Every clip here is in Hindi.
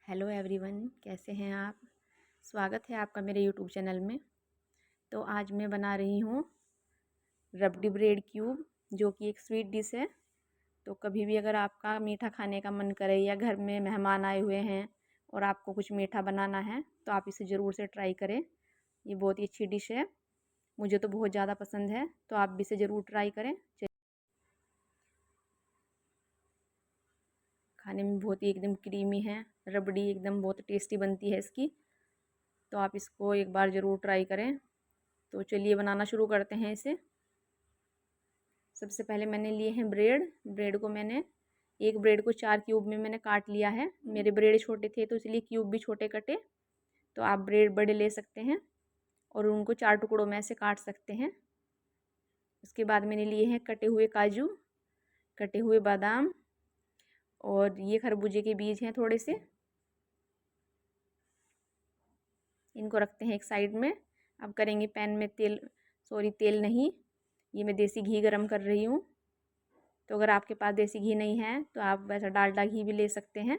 हेलो एवरीवन, कैसे हैं आप। स्वागत है आपका मेरे यूट्यूब चैनल में। तो आज मैं बना रही हूँ रबड़ी ब्रेड क्यूब, जो कि एक स्वीट डिश है। तो कभी भी अगर आपका मीठा खाने का मन करे या घर में मेहमान आए हुए हैं और आपको कुछ मीठा बनाना है तो आप इसे ज़रूर से ट्राई करें। ये बहुत ही अच्छी डिश है, मुझे तो बहुत ज़्यादा पसंद है, तो आप भी इसे ज़रूर ट्राई करें। खाने में बहुत ही एकदम क्रीमी है, रबड़ी एकदम बहुत टेस्टी बनती है इसकी। तो आप इसको एक बार ज़रूर ट्राई करें। तो चलिए बनाना शुरू करते हैं इसे। सबसे पहले मैंने लिए हैं ब्रेड। ब्रेड को मैंने एक ब्रेड को 4 क्यूब में मैंने काट लिया है। मेरे ब्रेड छोटे थे तो इसलिए क्यूब भी छोटे कटे। तो आप ब्रेड बड़े ले सकते हैं और उनको 4 टुकड़ों में ऐसे काट सकते हैं। उसके बाद मैंने लिए हैं कटे हुए काजू, कटे हुए बादाम और ये खरबूजे के बीज हैं थोड़े से। इनको रखते हैं एक साइड में। अब करेंगे पैन में तेल नहीं, ये मैं देसी घी गरम कर रही हूँ। तो अगर आपके पास देसी घी नहीं है तो आप वैसा डालडा घी भी ले सकते हैं।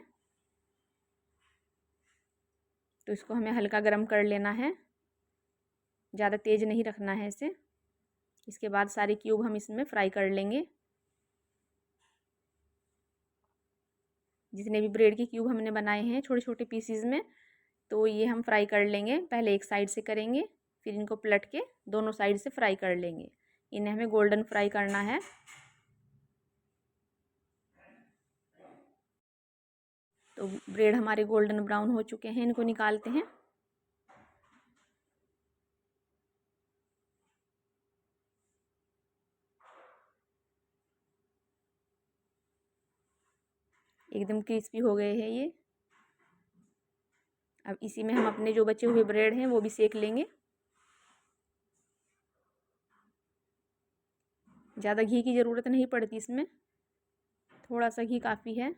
तो इसको हमें हल्का गरम कर लेना है, ज़्यादा तेज़ नहीं रखना है इसे। इसके बाद सारे क्यूब हम इसमें फ्राई कर लेंगे। जितने भी ब्रेड के क्यूब हमने बनाए हैं छोटे छोटे पीसीज में, तो ये हम फ्राई कर लेंगे। पहले एक साइड से करेंगे, फिर इनको पलट के दोनों साइड से फ्राई कर लेंगे। इन्हें हमें गोल्डन फ्राई करना है। तो ब्रेड हमारे गोल्डन ब्राउन हो चुके हैं, इनको निकालते हैं। एकदम क्रिस्पी हो गए हैं ये। अब इसी में हम अपने जो बचे हुए ब्रेड हैं वो भी सेक लेंगे। ज़्यादा घी की ज़रूरत नहीं पड़ती इसमें, थोड़ा सा घी काफ़ी है।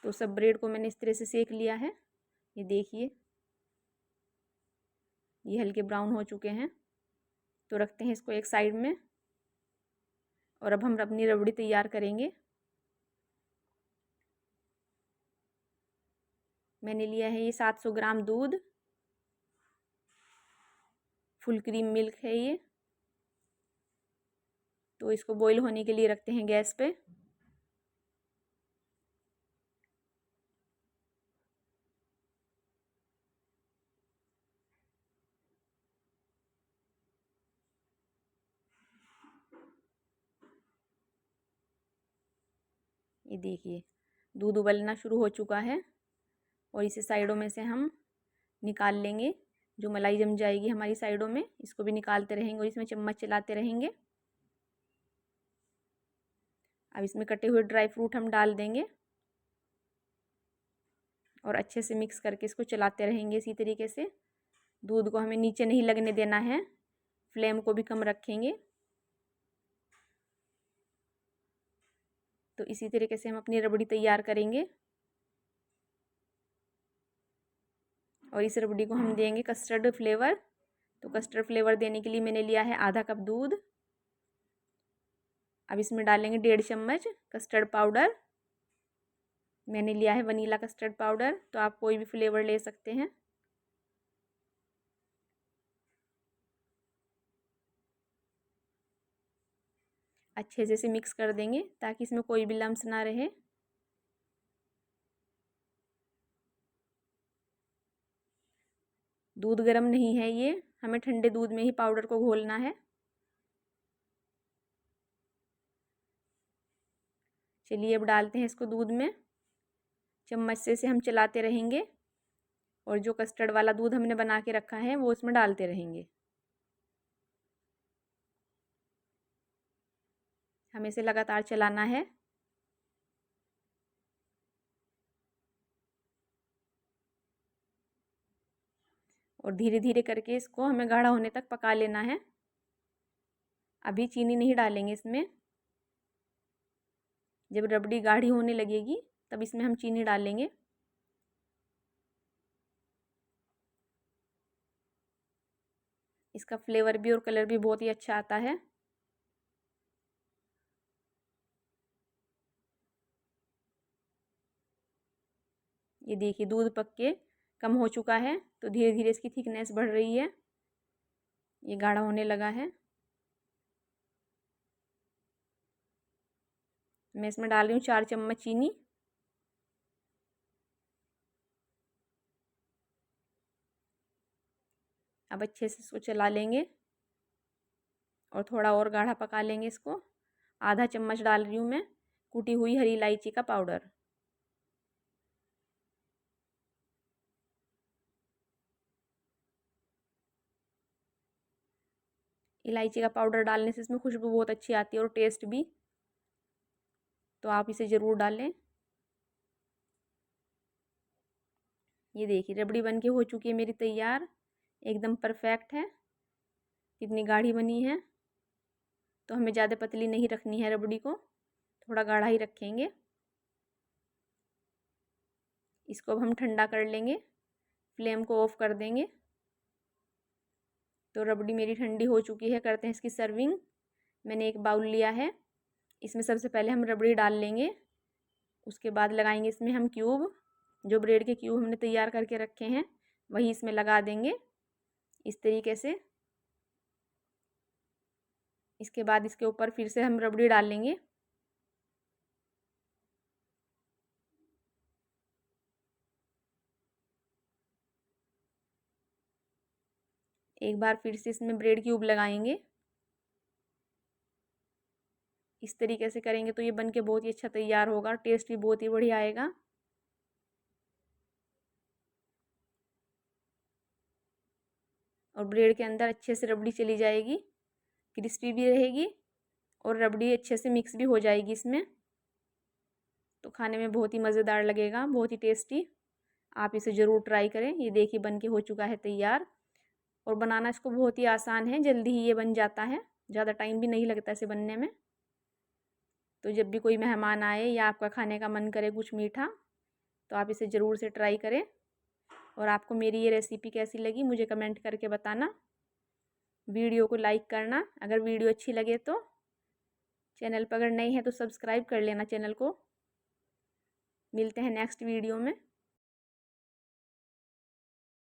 तो सब ब्रेड को मैंने इस तरह से सेक लिया है। ये देखिए, ये हल्के ब्राउन हो चुके हैं। तो रखते हैं इसको एक साइड में। और अब हम अपनी रबड़ी तैयार करेंगे। मैंने लिया है ये 700 ग्राम दूध, फुल क्रीम मिल्क है ये। तो इसको बॉईल होने के लिए रखते हैं गैस पे। ये देखिए, दूध उबलना शुरू हो चुका है और इसे साइडों में से हम निकाल लेंगे। जो मलाई जम जाएगी हमारी साइडों में, इसको भी निकालते रहेंगे और इसमें चम्मच चलाते रहेंगे। अब इसमें कटे हुए ड्राई फ्रूट हम डाल देंगे और अच्छे से मिक्स करके इसको चलाते रहेंगे इसी तरीके से। दूध को हमें नीचे नहीं लगने देना है, फ्लेम को भी कम रखेंगे। तो इसी तरीके से हम अपनी रबड़ी तैयार करेंगे। और इस रबड़ी को हम देंगे कस्टर्ड फ्लेवर। तो कस्टर्ड फ्लेवर देने के लिए मैंने लिया है आधा कप दूध। अब इसमें डालेंगे 1.5 चम्मच कस्टर्ड पाउडर। मैंने लिया है वनीला कस्टर्ड पाउडर, तो आप कोई भी फ्लेवर ले सकते हैं। अच्छे से इसे मिक्स कर देंगे ताकि इसमें कोई भी लम्स ना रहे। दूध गर्म नहीं है ये, हमें ठंडे दूध में ही पाउडर को घोलना है। चलिए अब डालते हैं इसको दूध में। चम्मच से इसे हम चलाते रहेंगे और जो कस्टर्ड वाला दूध हमने बना के रखा है वो इसमें डालते रहेंगे। हमें इसे लगातार चलाना है। और धीरे धीरे करके इसको हमें गाढ़ा होने तक पका लेना है। अभी चीनी नहीं डालेंगे इसमें। जब रबड़ी गाढ़ी होने लगेगी तब इसमें हम चीनी डालेंगे। इसका फ्लेवर भी और कलर भी बहुत ही अच्छा आता है। ये देखिए दूध पक के कम हो चुका है, तो धीरे धीरे इसकी थिकनेस बढ़ रही है, ये गाढ़ा होने लगा है। मैं इसमें डाल रही हूँ 4 चम्मच चीनी। अब अच्छे से इसको चला लेंगे और थोड़ा और गाढ़ा पका लेंगे इसको। आधा चम्मच डाल रही हूँ मैं कूटी हुई हरी इलायची का पाउडर। इलायची का पाउडर डालने से इसमें खुशबू बहुत अच्छी आती है और टेस्ट भी, तो आप इसे ज़रूर डालें। ये देखिए रबड़ी बन के हो चुकी है मेरी तैयार, एकदम परफेक्ट है। कितनी गाढ़ी बनी है। तो हमें ज़्यादा पतली नहीं रखनी है रबड़ी को, थोड़ा गाढ़ा ही रखेंगे। इसको अब हम ठंडा कर लेंगे, फ्लेम को ऑफ कर देंगे। तो रबड़ी मेरी ठंडी हो चुकी है, करते हैं इसकी सर्विंग। मैंने एक बाउल लिया है, इसमें सबसे पहले हम रबड़ी डाल लेंगे। उसके बाद लगाएंगे इसमें हम क्यूब, जो ब्रेड के क्यूब हमने तैयार करके रखे हैं वही इसमें लगा देंगे इस तरीके से। इसके बाद इसके ऊपर फिर से हम रबड़ी डाल लेंगे। एक बार फिर से इसमें ब्रेड क्यूब लगाएंगे। इस तरीके से करेंगे तो ये बन के बहुत ही अच्छा तैयार होगा, टेस्ट भी बहुत ही बढ़िया आएगा। और ब्रेड के अंदर अच्छे से रबड़ी चली जाएगी, क्रिस्पी भी रहेगी और रबड़ी अच्छे से मिक्स भी हो जाएगी इसमें। तो खाने में बहुत ही मज़ेदार लगेगा, बहुत ही टेस्टी। आप इसे ज़रूर ट्राई करें। ये देखिए बन के हो चुका है तैयार। और बनाना इसको बहुत ही आसान है, जल्दी ही ये बन जाता है, ज़्यादा टाइम भी नहीं लगता इसे बनने में। तो जब भी कोई मेहमान आए या आपका खाने का मन करे कुछ मीठा, तो आप इसे ज़रूर से ट्राई करें। और आपको मेरी ये रेसिपी कैसी लगी मुझे कमेंट करके बताना। वीडियो को लाइक करना अगर वीडियो अच्छी लगे तो। चैनल पर अगर नए हैं तो सब्सक्राइब कर लेना चैनल को। मिलते हैं नेक्स्ट वीडियो में।